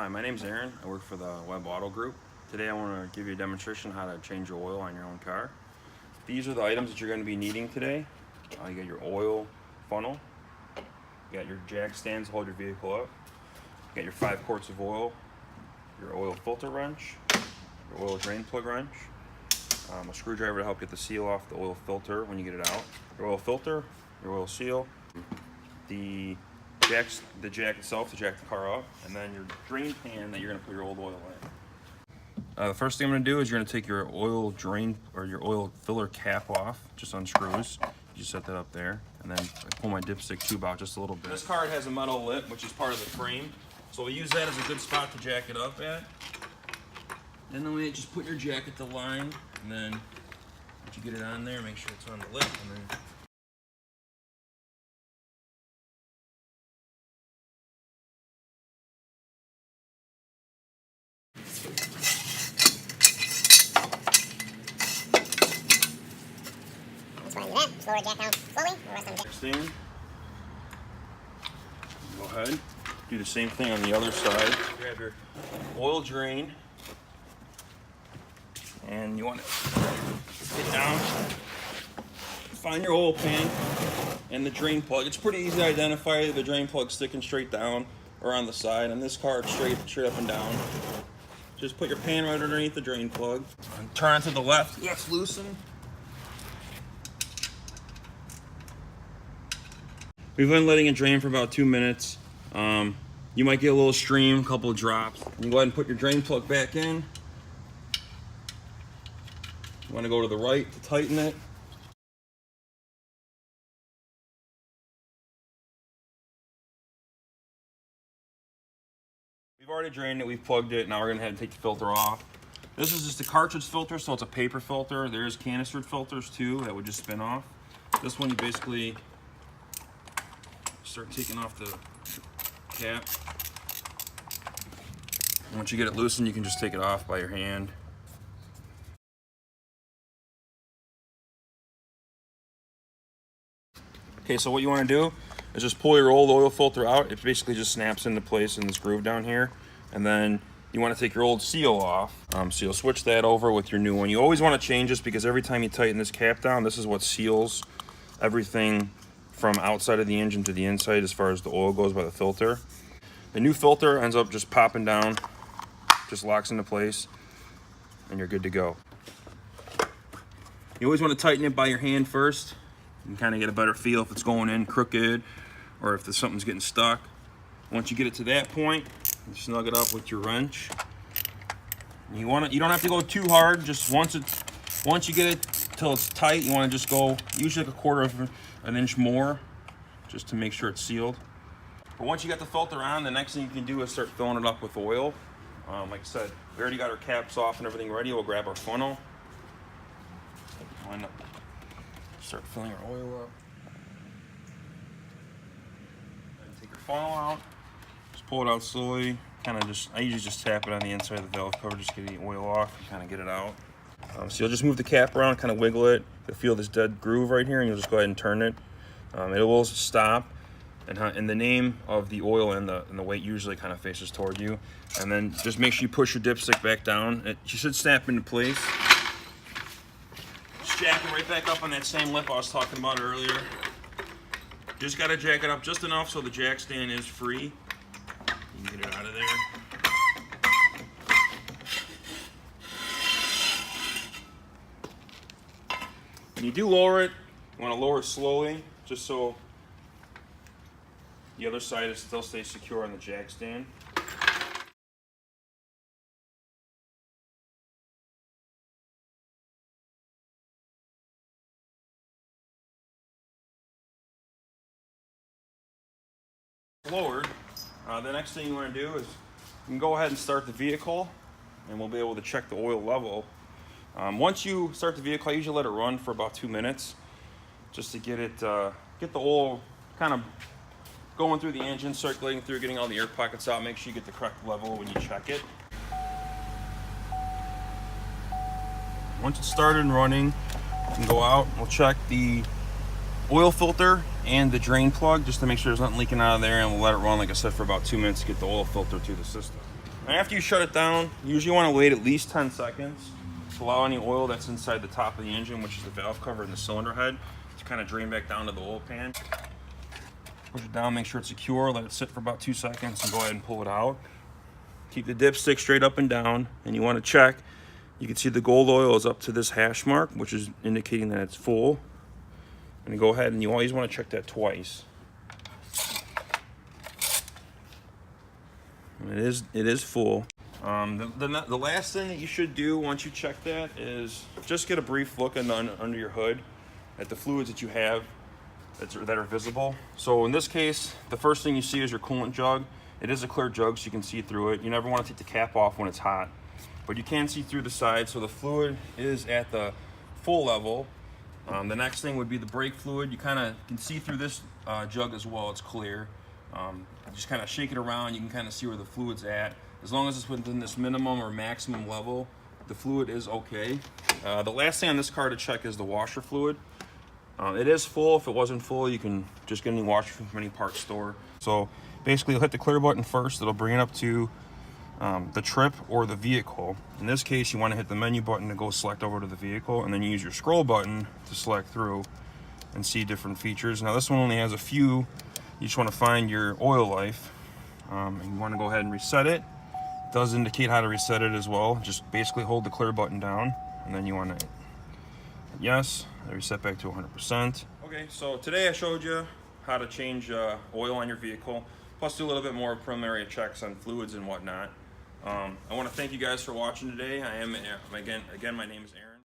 Hi, my name's Aaron. I work for the Webb Auto Group. Today I want to give you a demonstration on how to change your oil on your own car. These are the items that you're going to be needing today. You got your oil funnel, you got your jack stands to hold your vehicle up, you got your 5 quarts of oil, your oil filter wrench, your oil drain plug wrench, a screwdriver to help get the seal off the oil filter when you get it out, your oil filter, your oil seal, the jack itself to jack the car up, and then your drain pan that you're going to put your old oil in. The first thing I'm going to do is you're going to take your oil drain or your oil filler cap off, just unscrews. You just set that up there, and then I pull my dipstick tube out just a little bit. This car has a metal lip, which is part of the frame, so we'll use that as a good spot to jack it up at. And then we just put your jack at the line, and then once you get it on there, make sure it's on the lip, and then Slower jack down slowly. The rest on jack. stand. Go ahead. Do the same thing on the other side. Grab your oil drain, and you want to get down. Find your oil pan and the drain plug. It's pretty easy to identify the drain plug sticking straight down or on the side. On this car, it's straight up and down. Just put your pan right underneath the drain plug. And turn it to the left. Let's loosen. We've been letting it drain for about 2 minutes. You might get a little stream, a couple of drops. You go ahead and put your drain plug back in. You want to go to the right to tighten it. We've already drained it, we've plugged it. Now we're going to head and take the filter off. This is just a cartridge filter, so it's a paper filter. There's canistered filters too that would just spin off. This one you basically start taking off the cap. And once you get it loosened, you can just take it off by your hand. Okay, so what you want to do is just pull your old oil filter out. It basically just snaps into place in this groove down here. And then you want to take your old seal off. So you'll switch that over with your new one. You always want to change this because every time you tighten this cap down, this is what seals everything from outside of the engine to the inside as far as the oil goes by the filter. The new filter ends up just popping down, just locks into place, and you're good to go. You always want to tighten it by your hand first. You can kind of get a better feel if it's going in crooked or if something's getting stuck. Once you get it to that point, you snug it up with your wrench. You don't have to go too hard. Just once you get it till it's tight, you want to just go usually like a quarter of an inch more, just to make sure it's sealed. But once you got the filter on, the next thing you can do is start filling it up with oil. Like I said, we already got our caps off and everything ready. We'll grab our funnel. Start filling our oil up. And take your funnel out. Just pull it out slowly. I usually just tap it on the inside of the valve cover, just get the oil off and kind of get it out. So you'll just move the cap around, kind of wiggle it. You'll feel this dead groove right here, and you'll just go ahead and turn it. It will stop, and the name of the oil and the weight usually kind of faces toward you. And then just make sure you push your dipstick back down. It should snap into place. Just jack it right back up on that same lip I was talking about earlier. Just got to jack it up just enough so the jack stand is free. You can get it out of there. When you do lower it, you want to lower it slowly, just so the other side still stays secure on the jack stand. Lowered, the next thing you want to do is you can go ahead and start the vehicle, and we'll be able to check the oil level. Once you start the vehicle, I usually let it run for about 2 minutes, just to get the oil kind of going through the engine, circulating through, getting all the air pockets out. Make sure you get the correct level when you check it. Once it's started and running, you can go out and we'll check the oil filter and the drain plug just to make sure there's nothing leaking out of there, and we'll let it run, like I said, for about 2 minutes to get the oil filter through the system. And after you shut it down, you usually want to wait at least 10 seconds to allow any oil that's inside the top of the engine, which is the valve cover and the cylinder head, to kind of drain back down to the oil pan. Push it down, make sure it's secure, let it sit for about 2 seconds, and go ahead and pull it out. Keep the dipstick straight up and down, and you want to check. You can see the gold oil is up to this hash mark, which is indicating that it's full. And go ahead and you always want to check that twice. And it is full. The last thing that you should do once you check that is just get a brief look under your hood at the fluids that you have that are visible. So in this case, the first thing you see is your coolant jug. It is a clear jug, so you can see through it. You never want to take the cap off when it's hot, but you can see through the side, so the fluid is at the full level. The next thing would be the brake fluid. You kind of can see through this jug as well. It's clear. Just kind of shake it around. You can kind of see where the fluid's at. As long as it's within this minimum or maximum level, the fluid is okay. The last thing on this car to check is the washer fluid. It is full. If it wasn't full, you can just get any washer from any parts store. So basically, you'll hit the clear button first. It'll bring it up to the trip or the vehicle. In this case, you want to hit the menu button to go select over to the vehicle, and then you use your scroll button to select through and see different features. Now this one only has a few. You just want to find your oil life, and you want to go ahead and reset it. It does indicate how to reset it as well. Just basically hold the clear button down, and then you want to hit yes, reset back to 100%. Okay, so today I showed you how to change oil on your vehicle, plus do a little bit more preliminary checks on fluids and whatnot. I want to thank you guys for watching today. I am again. My name is Aaron.